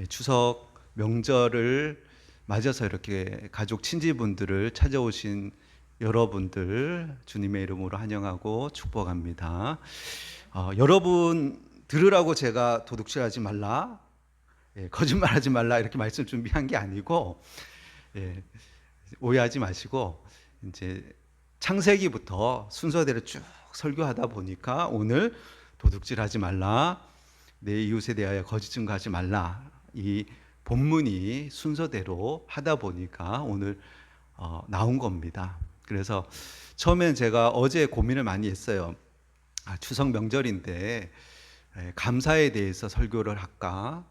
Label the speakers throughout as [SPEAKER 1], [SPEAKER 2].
[SPEAKER 1] 추석 명절을 맞아서 이렇게 가족 친지분들을 찾아오신 여러분들 주님의 이름으로 환영하고 축복합니다. 여러분 들으라고 제가 도둑질하지 말라, 거짓말하지 말라 이렇게 말씀 준비한 게 아니고, 예, 오해하지 마시고 이제 창세기부터 순서대로 쭉 설교하다 보니까 오늘 도둑질하지 말라, 내 이웃에 대하여 거짓 증거하지 말라, 이 본문이 순서대로 하다 보니까 오늘 나온 겁니다. 그래서 처음엔 제가 어제 고민을 많이 했어요. 추석 명절인데 감사에 대해서 설교를 할까,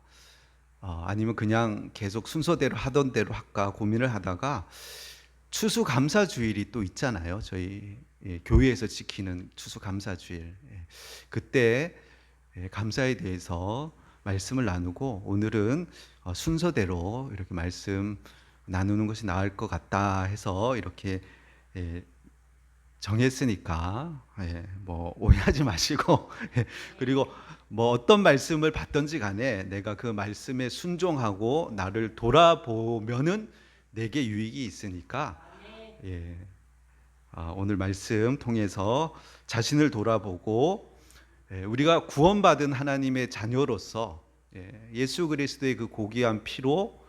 [SPEAKER 1] 아니면 그냥 계속 순서대로 하던 대로 할까 고민을 하다가 추수감사주일이 또 있잖아요. 저희 교회에서 지키는 추수감사주일. 그때 감사에 대해서 말씀을 나누고, 오늘은 순서대로 이렇게 말씀 나누는 것이 나을 것 같다 해서 이렇게 정했으니까 뭐 오해하지 마시고 그리고 뭐 어떤 말씀을 받든지 간에 내가 그 말씀에 순종하고 나를 돌아보면은 내게 유익이 있으니까, 오늘 말씀 통해서 자신을 돌아보고, 우리가 구원받은 하나님의 자녀로서 예수 그리스도의 그 고귀한 피로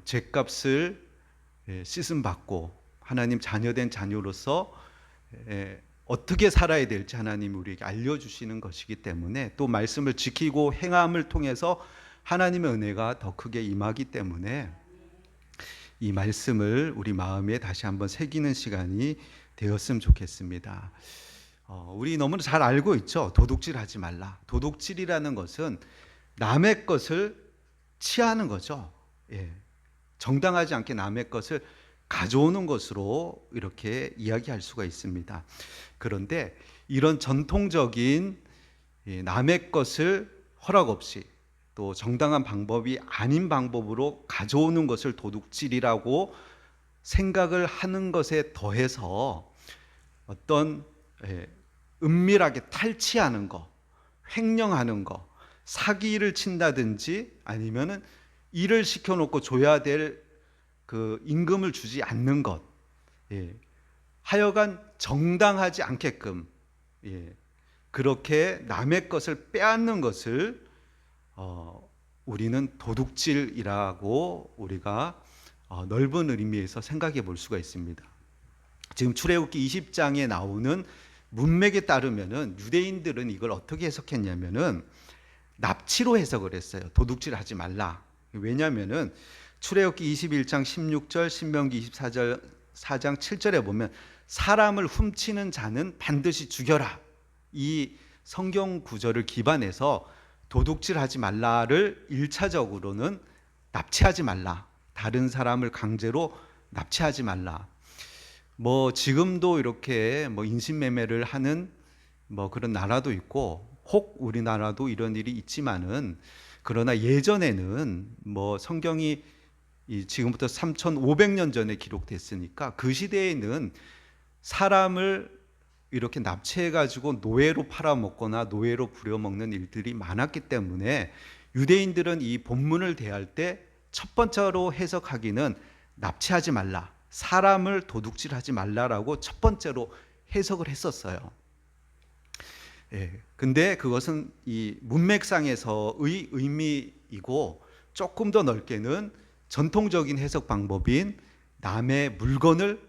[SPEAKER 1] 죄값을 씻음 받고 하나님 자녀된 자녀로서 어떻게 살아야 될지 하나님이 우리에게 알려주시는 것이기 때문에, 또 말씀을 지키고 행함을 통해서 하나님의 은혜가 더 크게 임하기 때문에 이 말씀을 우리 마음에 다시 한번 새기는 시간이 되었으면 좋겠습니다. 우리 너무나 잘 알고 있죠. 도둑질하지 말라. 도둑질이라는 것은 남의 것을 취하는 거죠. 정당하지 않게 남의 것을 가져오는 것으로 이렇게 이야기할 수가 있습니다. 그런데 이런 전통적인 남의 것을 허락 없이 또 정당한 방법이 아닌 방법으로 가져오는 것을 도둑질이라고 생각을 하는 것에 더해서 어떤 은밀하게 탈취하는 거, 횡령하는 거, 사기를 친다든지 아니면은 일을 시켜놓고 줘야 될 그 임금을 주지 않는 것, 하여간 정당하지 않게끔 그렇게 남의 것을 빼앗는 것을 우리는 도둑질이라고 우리가 넓은 의미에서 생각해 볼 수가 있습니다. 지금 출애굽기 20장에 나오는 문맥에 따르면은 유대인들은 이걸 어떻게 해석했냐면은 납치로 해석을 했어요. 도둑질하지 말라. 왜냐하면은 출애굽기 21장 16절, 신명기 24장 7절에 보면 사람을 훔치는 자는 반드시 죽여라. 이 성경 구절을 기반해서 도둑질하지 말라를 1차적으로는 납치하지 말라, 다른 사람을 강제로 납치하지 말라. 뭐 지금도 이렇게 뭐 인신매매를 하는 뭐 그런 나라도 있고, 혹 우리나라도 이런 일이 있지만은, 그러나 예전에는 뭐 성경이 지금부터 3,500년 전에 기록됐으니까 그 시대에는 사람을 이렇게 납치해 가지고 노예로 팔아먹거나 노예로 부려먹는 일들이 많았기 때문에 유대인들은 이 본문을 대할 때 첫 번째로 해석하기는 납치하지 말라, 사람을 도둑질하지 말라라고 첫 번째로 해석을 했었어요. 근데 그것은 이 문맥상에서의 의미이고, 조금 더 넓게는 전통적인 해석 방법인 남의 물건을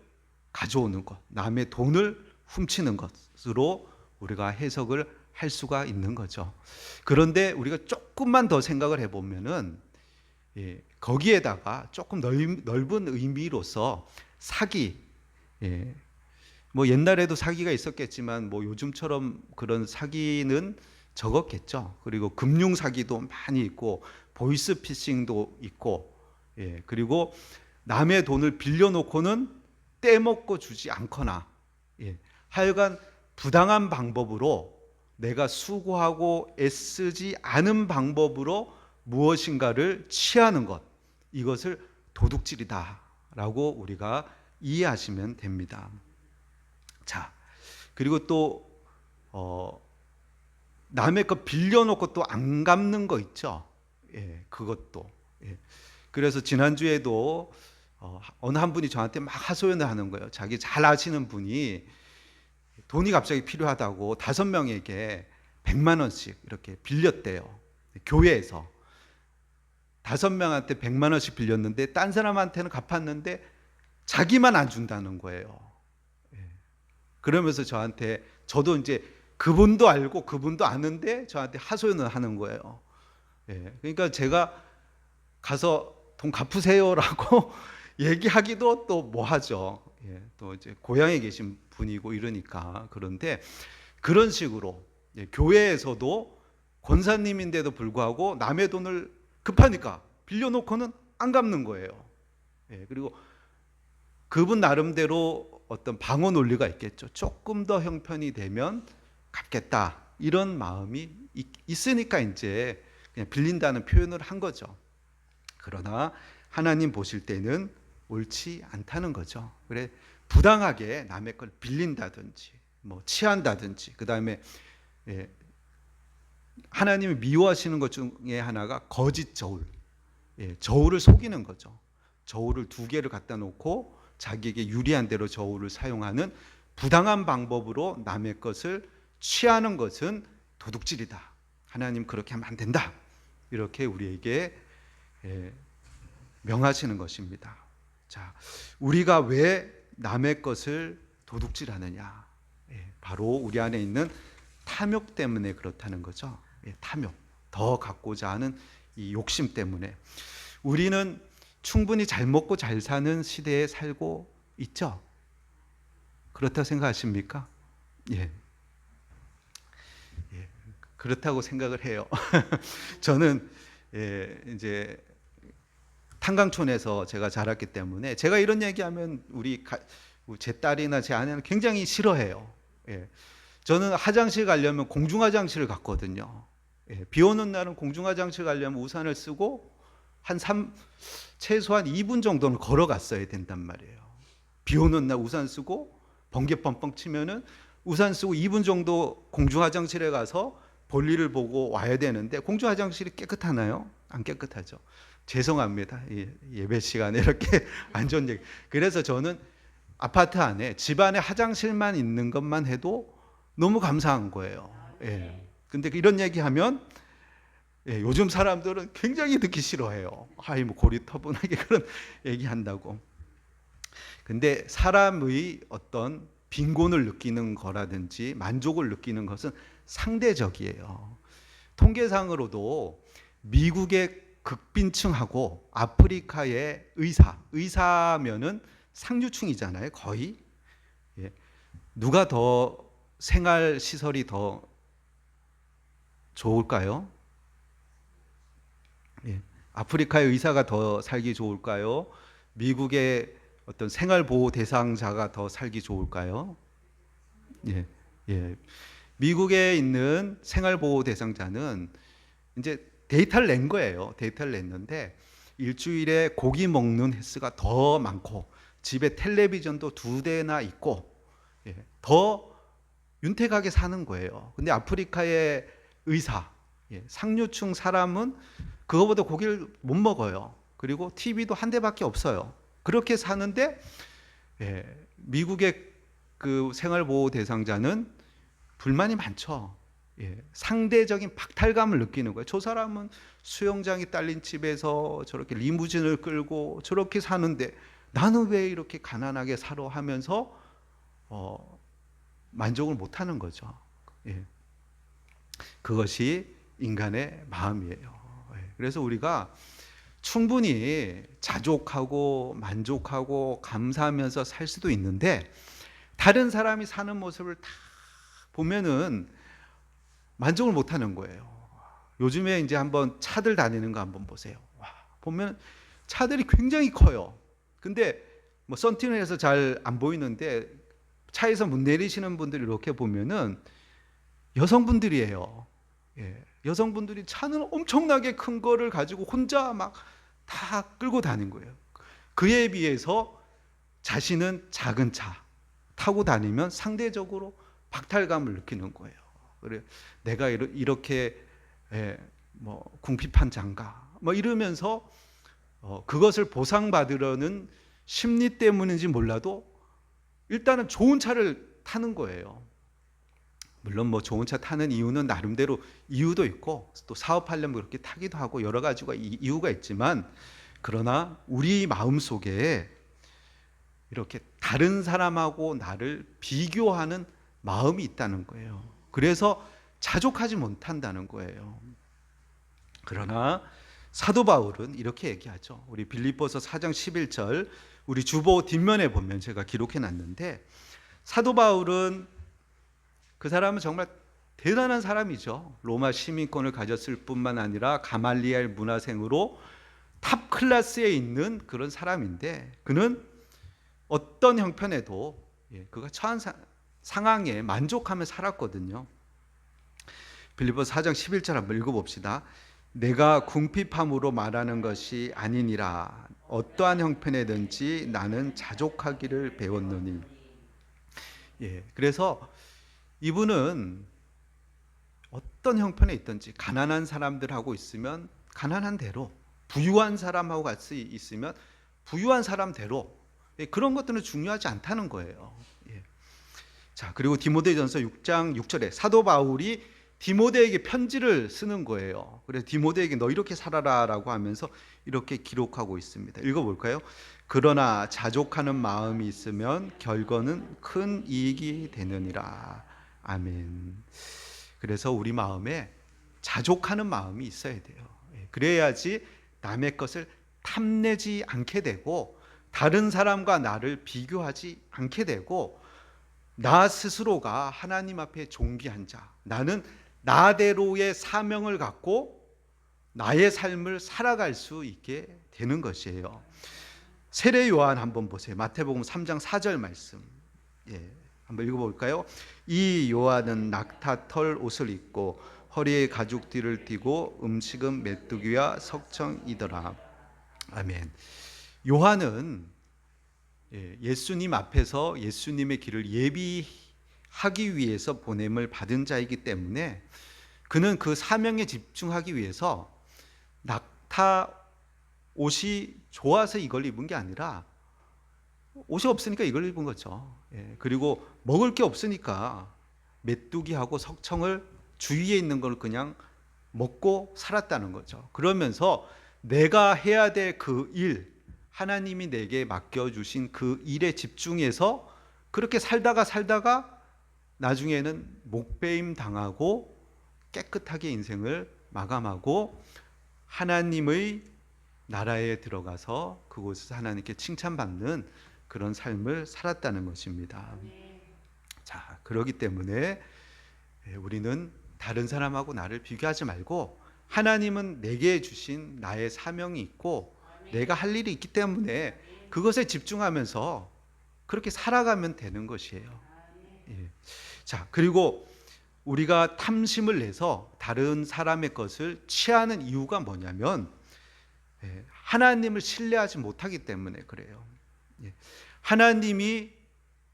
[SPEAKER 1] 가져오는 것, 남의 돈을 훔치는 것으로 우리가 해석을 할 수가 있는 거죠. 그런데 우리가 조금만 더 생각을 해보면은 거기에다가 조금 넓은 의미로서 사기, 뭐 옛날에도 사기가 있었겠지만 뭐 요즘처럼 그런 사기는 적었겠죠. 그리고 금융 사기도 많이 있고 보이스 피싱도 있고, 그리고 남의 돈을 빌려놓고는 떼먹고 주지 않거나, 하여간 부당한 방법으로 내가 수고하고 애쓰지 않은 방법으로 무엇인가를 취하는 것, 이것을 도둑질이다라고 우리가 이해하시면 됩니다. 자, 그리고 또 남의 거 빌려놓고 또 안 갚는 거 있죠. 예, 그것도. 예. 그래서 지난주에도 어느 한 분이 저한테 막 하소연을 하는 거예요. 자기 잘 아시는 분이 돈이 갑자기 필요하다고 5명에게 100만 원씩 이렇게 빌렸대요. 교회에서 5명한테 100만 원씩 빌렸는데 딴 사람한테는 갚았는데 자기만 안 준다는 거예요. 예. 그러면서 저한테, 저도 이제 그분도 알고 그분도 아는데 저한테 하소연을 하는 거예요. 예. 그러니까 제가 가서 돈 갚으세요라고 얘기하기도 또 뭐하죠. 예. 또 이제 고향에 계신 분이고 이러니까. 그런데 그런 식으로 교회에서도 권사님인데도 불구하고 남의 돈을 급하니까 빌려놓고는 안 갚는 거예요. 예. 그리고 그분 나름대로 어떤 방어 논리가 있겠죠. 조금 더 형편이 되면 갚겠다, 이런 마음이 있으니까 이제 그냥 빌린다는 표현을 한 거죠. 그러나 하나님 보실 때는 옳지 않다는 거죠. 그래, 부당하게 남의 걸 빌린다든지 뭐 취한다든지, 그 다음에 하나님이 미워하시는 것 중에 하나가 거짓 저울, 저울을 속이는 거죠. 저울을 2개를 갖다 놓고 자기에게 유리한 대로 저울을 사용하는 부당한 방법으로 남의 것을 취하는 것은 도둑질이다. 하나님 그렇게 하면 안 된다. 이렇게 우리에게 명하시는 것입니다. 자, 우리가 왜 남의 것을 도둑질하느냐? 바로 우리 안에 있는 탐욕 때문에 그렇다는 거죠. 탐욕, 더 갖고자 하는 이 욕심 때문에. 우리는 충분히 잘 먹고 잘 사는 시대에 살고 있죠. 그렇다 생각하십니까? 예. 그렇다고 생각을 해요. 저는 이제 탄강촌에서 제가 자랐기 때문에 제가 이런 얘기하면 제 딸이나 제 아내는 굉장히 싫어해요. 저는 화장실 가려면 공중화장실을 갔거든요. 비 오는 날은 공중화장실 가려면 우산을 쓰고 최소한 2분 정도는 걸어갔어야 된단 말이에요. 비 오는 날 우산 쓰고 번개 뻥뻥 치면은 우산 쓰고 2분 정도 공중화장실에 가서 볼일을 보고 와야 되는데, 공중화장실이 깨끗하나요? 안 깨끗하죠. 죄송합니다. 예배 시간에 이렇게 안 좋은 얘기. 그래서 저는 아파트 안에 집 안에 화장실만 있는 것만 해도 너무 감사한 거예요. 근데 이런 얘기하면 요즘 사람들은 굉장히 듣기 싫어해요. 뭐 고리터분하게 그런 얘기한다고. 근데 사람의 어떤 빈곤을 느끼는 거라든지 만족을 느끼는 것은 상대적이에요. 통계상으로도 미국의 극빈층하고 아프리카의 의사면은 상류층이잖아요, 거의. 누가 더 생활 시설이 더 좋을까요? 아프리카의 의사가 더 살기 좋을까요? 미국의 어떤 생활보호 대상자가 더 살기 좋을까요? 미국에 있는 생활보호 대상자는 이제 데이터를 낸 거예요. 데이터를 냈는데 일주일에 고기 먹는 횟수가 더 많고 집에 텔레비전도 2대나 있고 더 윤택하게 사는 거예요. 근데 아프리카의 의사, 상류층 사람은 그거보다 고기를 못 먹어요. 그리고 TV도 한 대밖에 없어요. 그렇게 사는데 미국의 그 생활보호 대상자는 불만이 많죠. 상대적인 박탈감을 느끼는 거예요. 저 사람은 수영장이 딸린 집에서 저렇게 리무진을 끌고 저렇게 사는데 나는 왜 이렇게 가난하게 살아 하면서 만족을 못하는 거죠. 그것이 인간의 마음이에요. 그래서 우리가 충분히 자족하고 만족하고 감사하면서 살 수도 있는데, 다른 사람이 사는 모습을 다 보면은 만족을 못하는 거예요. 요즘에 이제 한번 차들 다니는 거 한번 보세요. 보면 차들이 굉장히 커요. 근데 뭐 썬팅을 해서 잘 안 보이는데 차에서 문 내리시는 분들 이렇게 보면은 여성분들이에요. 여성분들이 차는 엄청나게 큰 거를 가지고 혼자 막 다 끌고 다니는 거예요. 그에 비해서 자신은 작은 차 타고 다니면 상대적으로 박탈감을 느끼는 거예요. 그래, 내가 이렇게 뭐 궁핍한 장가 뭐 이러면서 그것을 보상받으려는 심리 때문인지 몰라도 일단은 좋은 차를 타는 거예요. 물론 뭐 좋은 차 타는 이유는 나름대로 이유도 있고 또 사업하려면 그렇게 타기도 하고 여러 가지가 이유가 있지만, 그러나 우리 마음속에 이렇게 다른 사람하고 나를 비교하는 마음이 있다는 거예요. 그래서 자족하지 못한다는 거예요. 그러나 사도 바울은 이렇게 얘기하죠. 우리 빌립보서 4장 11절 우리 주보 뒷면에 보면 제가 기록해 놨는데, 사도 바울은 그 사람은 정말 대단한 사람이죠. 로마 시민권을 가졌을 뿐만 아니라 가말리엘 문화생으로 탑 클래스에 있는 그런 사람인데, 그는 어떤 형편에도 그가 처한 상황에 만족하며 살았거든요. 빌립보서 4장 11절 한번 읽어봅시다. 내가 궁핍함으로 말하는 것이 아니니라. 어떠한 형편에든지 나는 자족하기를 배웠노니. 그래서 이분은 어떤 형편에 있든지 가난한 사람들하고 있으면 가난한 대로, 부유한 사람하고 같이 있으면 부유한 사람대로, 그런 것들은 중요하지 않다는 거예요. 자, 그리고 디모데전서 6장 6절에 사도 바울이 디모데에게 편지를 쓰는 거예요. 그래서 디모데에게 너 이렇게 살아라라고 하면서 이렇게 기록하고 있습니다. 읽어볼까요? 그러나 자족하는 마음이 있으면 결과는 큰 이익이 되느니라. 아멘. 그래서 우리 마음에 자족하는 마음이 있어야 돼요. 그래야지 남의 것을 탐내지 않게 되고, 다른 사람과 나를 비교하지 않게 되고, 나 스스로가 하나님 앞에 존귀한 자, 나는 나대로의 사명을 갖고 나의 삶을 살아갈 수 있게 되는 것이에요. 세례 요한 한번 보세요. 마태복음 3장 4절 말씀. 한번 읽어볼까요? 이 요한은 낙타털 옷을 입고 허리에 가죽띠를 띠고 음식은 메뚜기와 석청이더라. 아멘. 요한은 예수님 앞에서 예수님의 길을 예비하기 위해서 보냄을 받은 자이기 때문에 그는 그 사명에 집중하기 위해서 낙타 옷이 좋아서 이걸 입은 게 아니라 옷이 없으니까 이걸 입은 거죠. 그리고 먹을 게 없으니까 메뚜기하고 석청을 주위에 있는 걸 그냥 먹고 살았다는 거죠. 그러면서 내가 해야 될 그 일, 하나님이 내게 맡겨주신 그 일에 집중해서 그렇게 살다가 나중에는 목배임 당하고 깨끗하게 인생을 마감하고 하나님의 나라에 들어가서 그곳에서 하나님께 칭찬받는 그런 삶을 살았다는 것입니다. 자, 그렇기 때문에 우리는 다른 사람하고 나를 비교하지 말고, 하나님은 내게 주신 나의 사명이 있고 내가 할 일이 있기 때문에 그것에 집중하면서 그렇게 살아가면 되는 것이에요. 자, 그리고 우리가 탐심을 내서 다른 사람의 것을 취하는 이유가 뭐냐면 하나님을 신뢰하지 못하기 때문에 그래요. 하나님이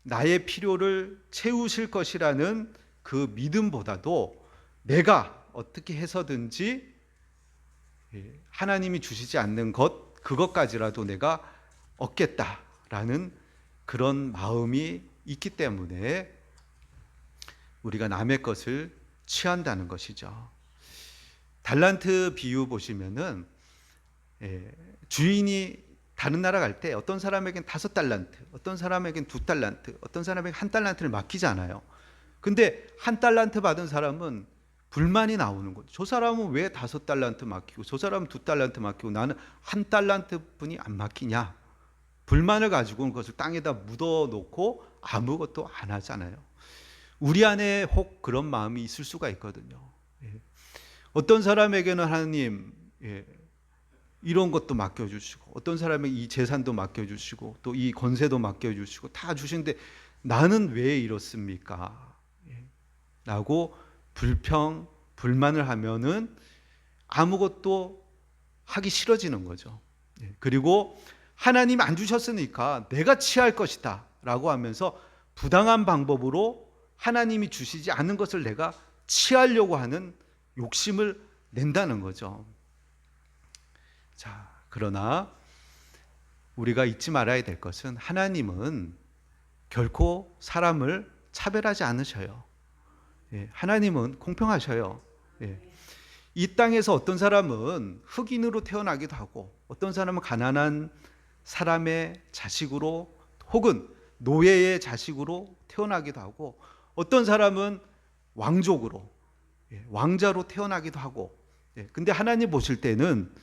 [SPEAKER 1] 나의 필요를 채우실 것이라는 그 믿음보다도 내가 어떻게 해서든지 하나님이 주시지 않는 그것까지라도 내가 얻겠다라는 그런 마음이 있기 때문에 우리가 남의 것을 취한다는 것이죠. 달란트 비유 보시면은 주인이 다른 나라 갈 때 어떤 사람에겐 5달란트, 어떤 사람에겐 2달란트, 어떤 사람에겐 1달란트를 맡기잖아요. 근데 1달란트 받은 사람은 불만이 나오는 거죠. 저 사람은 왜 5달란트 맡기고 저 사람은 2달란트 맡기고 나는 1달란트 뿐이 안 맡기냐. 불만을 가지고 그것을 땅에다 묻어놓고 아무것도 안 하잖아요. 우리 안에 혹 그런 마음이 있을 수가 있거든요. 어떤 사람에게는 하나님 이런 것도 맡겨주시고, 어떤 사람에게 이 재산도 맡겨주시고 또 이 권세도 맡겨주시고 다 주시는데 나는 왜 이렇습니까? 라고 불만을 하면은 아무것도 하기 싫어지는 거죠. 그리고 하나님 안 주셨으니까 내가 취할 것이다 라고 하면서 부당한 방법으로 하나님이 주시지 않은 것을 내가 취하려고 하는 욕심을 낸다는 거죠. 자, 그러나 우리가 잊지 말아야 될 것은 하나님은 결코 사람을 차별하지 않으셔요. 예, 하나님은 공평하셔요. 예. 이 땅에서 어떤 사람은 흑인으로 태어나기도 하고 어떤 사람은 가난한 사람의 자식으로 혹은 노예의 자식으로 태어나기도 하고 어떤 사람은 왕족으로 왕자로 태어나기도 하고 근데 하나님 보실 때는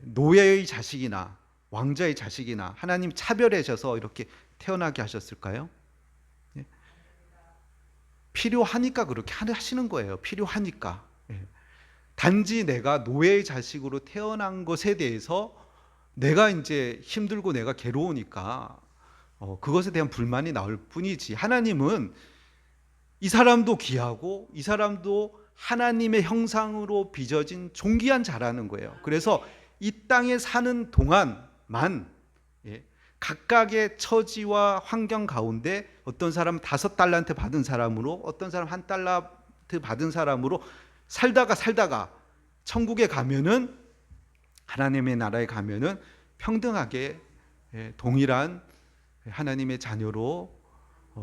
[SPEAKER 1] 노예의 자식이나 왕자의 자식이나 하나님 차별하셔서 이렇게 태어나게 하셨을까요? 필요하니까 그렇게 하시는 거예요. 필요하니까. 단지 내가 노예의 자식으로 태어난 것에 대해서 내가 이제 힘들고 내가 괴로우니까 그것에 대한 불만이 나올 뿐이지 하나님은 이 사람도 귀하고 이 사람도 하나님의 형상으로 빚어진 존귀한 자라는 거예요. 그래서 이 땅에 사는 동안만 각각의 처지와 환경 가운데 어떤 사람은 5달란트 받은 사람으로 어떤 사람 1달란트 받은 사람으로 살다가 천국에 가면은 하나님의 나라에 가면은 평등하게 동일한 하나님의 자녀로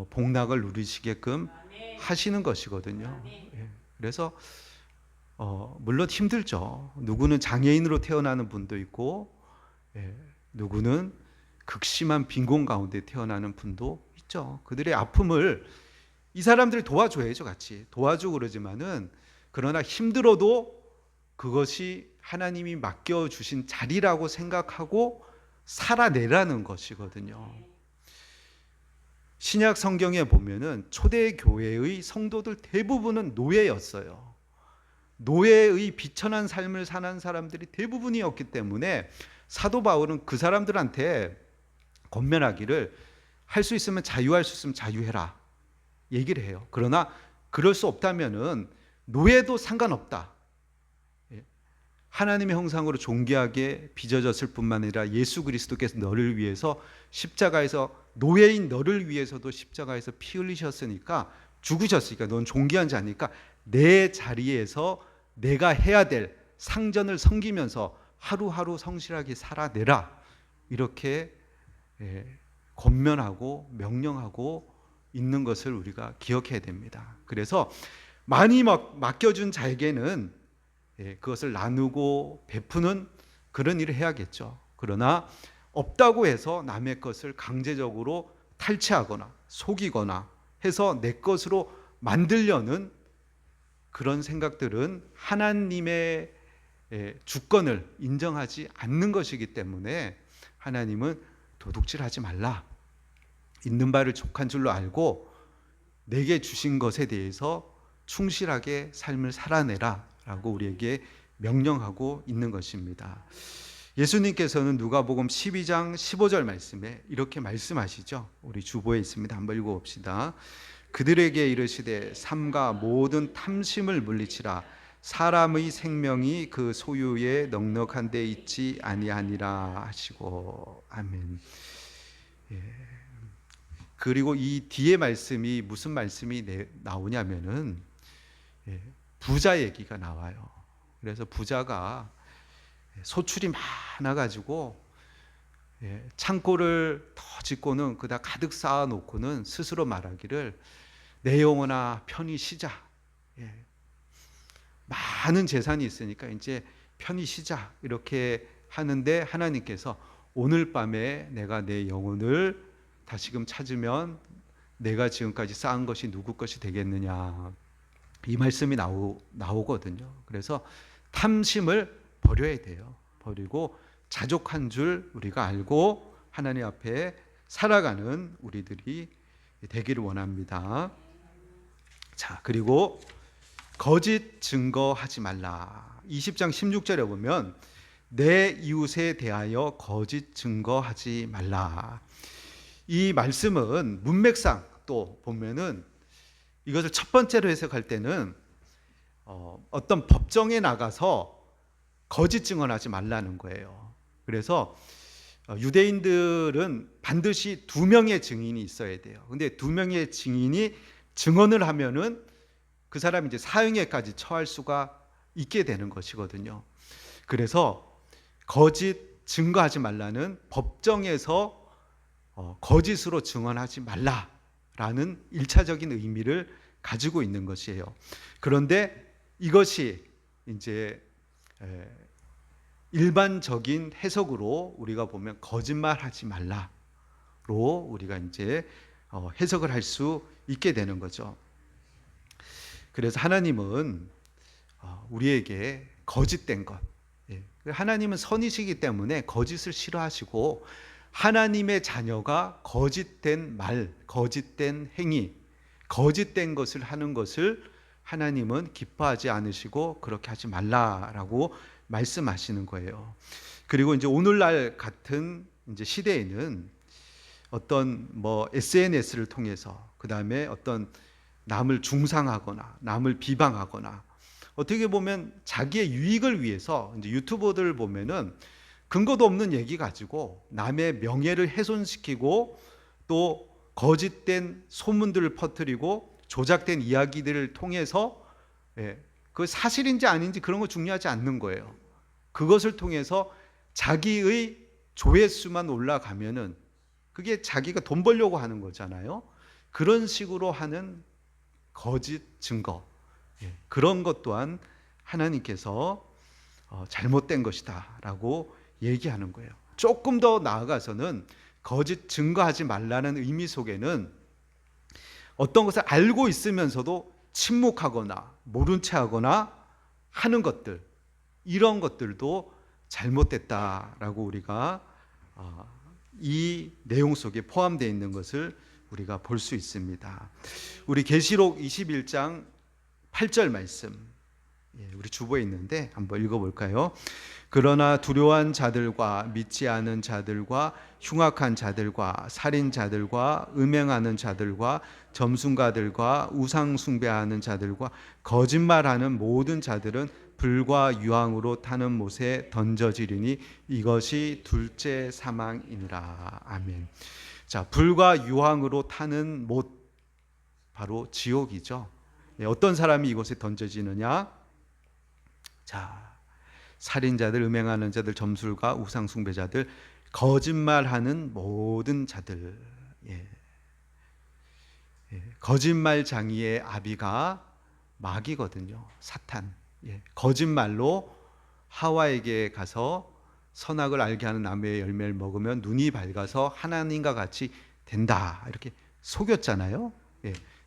[SPEAKER 1] 복락을 누리시게끔 하시는 것이거든요. 그래서 물론 힘들죠. 누구는 장애인으로 태어나는 분도 있고 누구는 극심한 빈곤 가운데 태어나는 분도 있죠. 그들의 아픔을 이 사람들이 도와줘야죠. 같이 도와주고 그러지만은 그러나 힘들어도 그것이 하나님이 맡겨주신 자리라고 생각하고 살아내라는 것이거든요. 신약 성경에 보면은 초대교회의 성도들 대부분은 노예였어요. 노예의 비천한 삶을 사는 사람들이 대부분이었기 때문에 사도 바울은 그 사람들한테 권면하기를 할 수 있으면 자유할 수 있으면 자유해라 얘기를 해요. 그러나 그럴 수 없다면은 노예도 상관없다. 하나님의 형상으로 존귀하게 빚어졌을 뿐만 아니라 예수 그리스도께서 너를 위해서 십자가에서 노예인 너를 위해서도 십자가에서 피 흘리셨으니까 죽으셨으니까 넌 존귀한 자니까 내 자리에서 내가 해야 될 상전을 섬기면서 하루하루 성실하게 살아내라 이렇게 권면하고 명령하고 있는 것을 우리가 기억해야 됩니다. 그래서 많이 맡겨준 자에게는 그것을 나누고 베푸는 그런 일을 해야겠죠. 그러나 없다고 해서 남의 것을 강제적으로 탈취하거나 속이거나 해서 내 것으로 만들려는 그런 생각들은 하나님의 주권을 인정하지 않는 것이기 때문에 하나님은 도둑질하지 말라. 있는 바를 족한 줄로 알고 내게 주신 것에 대해서 충실하게 삶을 살아내라 라고 우리에게 명령하고 있는 것입니다. 예수님께서는 누가복음 12장 15절 말씀에 이렇게 말씀하시죠. 우리 주보에 있습니다. 한번 읽어봅시다. 그들에게 이르시되 삼가 모든 탐심을 물리치라. 사람의 생명이 그 소유에 넉넉한 데 있지 아니하니라 하시고 아멘. 그리고 이 뒤에 말씀이 무슨 말씀이 나오냐면은 부자 얘기가 나와요. 그래서 부자가 소출이 많아가지고 창고를 더 짓고는 그다 가득 쌓아놓고는 스스로 말하기를 내 영혼아 편히 쉬자. 많은 재산이 있으니까 이제 편히 쉬자 이렇게 하는데 하나님께서 오늘 밤에 내가 내 영혼을 다시금 찾으면 내가 지금까지 쌓은 것이 누구 것이 되겠느냐 이 말씀이 나오거든요. 그래서 탐심을 버려야 돼요. 버리고 자족한 줄 우리가 알고 하나님 앞에 살아가는 우리들이 되기를 원합니다. 자, 그리고 거짓 증거하지 말라. 20장 16절에 보면 내 이웃에 대하여 거짓 증거하지 말라. 이 말씀은 문맥상 또 보면은 이것을 첫 번째로 해석할 때는 어떤 법정에 나가서 거짓 증언하지 말라는 거예요. 그래서 유대인들은 반드시 2명의 증인이 있어야 돼요. 근데 2명의 증인이 증언을 하면은 그 사람이 이제 사형에까지 처할 수가 있게 되는 것이거든요. 그래서 거짓 증거하지 말라는 법정에서 거짓으로 증언하지 말라라는 1차적인 의미를 가지고 있는 것이에요. 그런데 이것이 이제 일반적인 해석으로 우리가 보면 거짓말하지 말라로 우리가 이제 해석을 할 수 있게 되는 거죠. 그래서 하나님은 우리에게 거짓된 것, 하나님은 선이시기 때문에 거짓을 싫어하시고 하나님의 자녀가 거짓된 말, 거짓된 행위, 거짓된 것을 하는 것을 하나님은 기뻐하지 않으시고 그렇게 하지 말라라고 말씀하시는 거예요. 그리고 이제 오늘날 같은 이제 시대에는 어떤 SNS를 통해서 그다음에 어떤 남을 중상하거나 남을 비방하거나 어떻게 보면 자기의 유익을 위해서 이제 유튜버들 보면은 근거도 없는 얘기 가지고 남의 명예를 훼손시키고 또 거짓된 소문들을 퍼뜨리고 조작된 이야기들을 통해서 그 사실인지 아닌지 그런 거 중요하지 않는 거예요. 그것을 통해서 자기의 조회수만 올라가면은 그게 자기가 돈 벌려고 하는 거잖아요. 그런 식으로 하는 거짓 증거, 그런 것 또한 하나님께서 잘못된 것이다 라고 얘기하는 거예요. 조금 더 나아가서는 거짓 증거하지 말라는 의미 속에는 어떤 것을 알고 있으면서도 침묵하거나 모른 채 하거나 하는 것들, 이런 것들도 잘못됐다라고 우리가 이 내용 속에 포함되어 있는 것을 우리가 볼 수 있습니다. 우리 계시록 21장 8절 말씀, 우리 주보에 있는데 한번 읽어볼까요? 그러나 두려워한 자들과 믿지 않은 자들과 흉악한 자들과 살인자들과 음행하는 자들과 점순가들과 우상 숭배하는 자들과 거짓말하는 모든 자들은 불과 유황으로 타는 못에 던져지리니 이것이 둘째 사망이니라. 아멘. 자, 불과 유황으로 타는 못, 바로 지옥이죠. 어떤 사람이 이곳에 던져지느냐? 자, 살인자들, 음행하는 자들, 점술가, 우상 숭배자들, 거짓말하는 모든 자들. 거짓말 장이의 아비가 마귀거든요. 사탄. 거짓말로 하와에게 가서 선악을 알게 하는 나무의 열매를 먹으면 눈이 밝아서 하나님과 같이 된다, 이렇게 속였잖아요.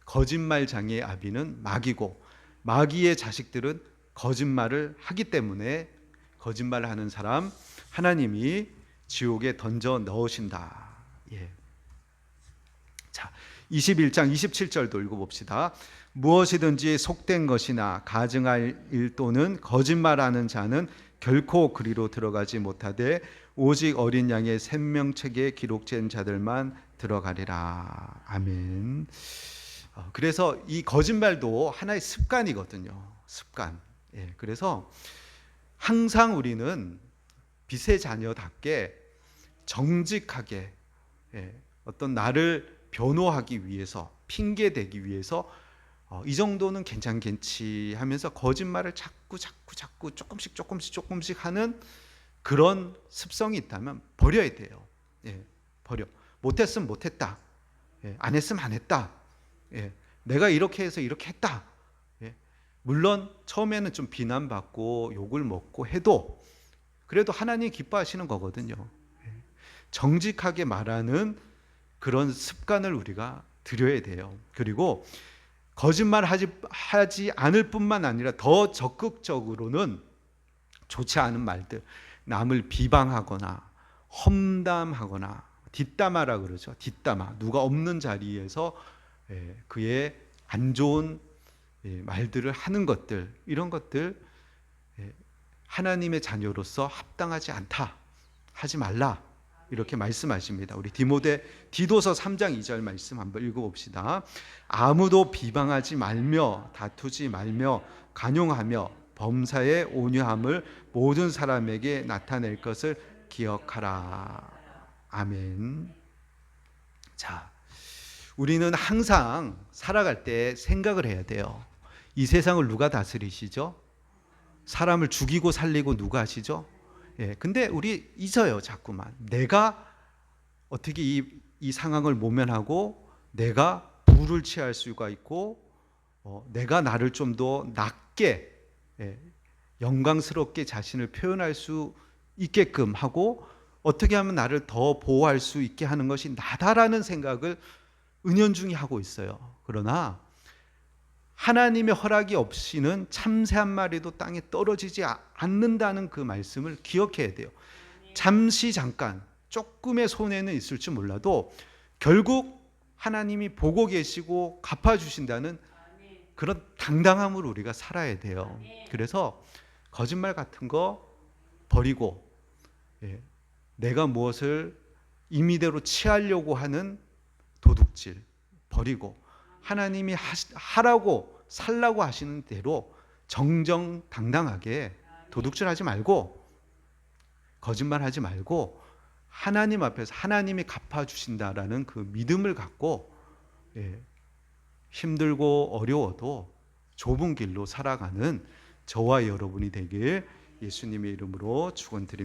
[SPEAKER 1] 거짓말 장애의 아비는 마귀고 마귀의 자식들은 거짓말을 하기 때문에 거짓말을 하는 사람 하나님이 지옥에 던져 넣으신다. 자, 21장 27절도 읽어봅시다. 무엇이든지 속된 것이나 가증할 일도는 거짓말하는 자는 결코 그리로 들어가지 못하되 오직 어린 양의 생명책에 기록된 자들만 들어가리라. 아멘. 그래서 이 거짓말도 하나의 습관이거든요. 습관. 그래서 항상 우리는 빛의 자녀답게 정직하게 어떤 나를 변호하기 위해서, 핑계 대기 위해서 이 정도는 괜찮겠지 하면서 거짓말을 자꾸 조금씩 하는 그런 습성이 있다면 버려야 돼요. 버려. 못했으면 못했다. 안 했으면 안 했다. 내가 이렇게 해서 이렇게 했다. 물론 처음에는 좀 비난받고 욕을 먹고 해도 그래도 하나님이 기뻐하시는 거거든요. 정직하게 말하는 그런 습관을 우리가 들여야 돼요. 그리고 거짓말 하지 않을 뿐만 아니라 더 적극적으로는 좋지 않은 말들, 남을 비방하거나 험담하거나 뒷담화라 그러죠. 뒷담화. 누가 없는 자리에서 그의 안 좋은 말들을 하는 것들, 이런 것들 하나님의 자녀로서 합당하지 않다. 하지 말라. 이렇게 말씀하십니다. 우리 디도서 3장 2절 말씀 한번 읽어봅시다. 아무도 비방하지 말며 다투지 말며 간용하며 범사의 온유함을 모든 사람에게 나타낼 것을 기억하라. 아멘. 자, 우리는 항상 살아갈 때 생각을 해야 돼요. 이 세상을 누가 다스리시죠? 사람을 죽이고 살리고 누가 하시죠? 예, 근데 우리 잊어요, 자꾸만. 내가 어떻게 이 상황을 모면하고 내가 부를 취할 수가 있고, 내가 나를 좀 더 낮게, 예, 영광스럽게 자신을 표현할 수 있게끔 하고, 어떻게 하면 나를 더 보호할 수 있게 하는 것이 나다라는 생각을 은연중에 하고 있어요. 그러나 하나님의 허락이 없이는 참새 한 마리도 땅에 떨어지지 않는다는 그 말씀을 기억해야 돼요. 잠시 잠깐 조금의 손해는 있을지 몰라도 결국 하나님이 보고 계시고 갚아주신다는 그런 당당함으로 우리가 살아야 돼요. 그래서 거짓말 같은 거 버리고, 예, 내가 무엇을 임의대로 취하려고 하는 도둑질 버리고, 하나님이 하라고 살라고 하시는 대로 정정당당하게 도둑질하지 말고 거짓말하지 말고 하나님 앞에서 하나님이 갚아주신다라는 그 믿음을 갖고, 예, 힘들고 어려워도 좁은 길로 살아가는 저와 여러분이 되길 예수님의 이름으로 축원드립니다.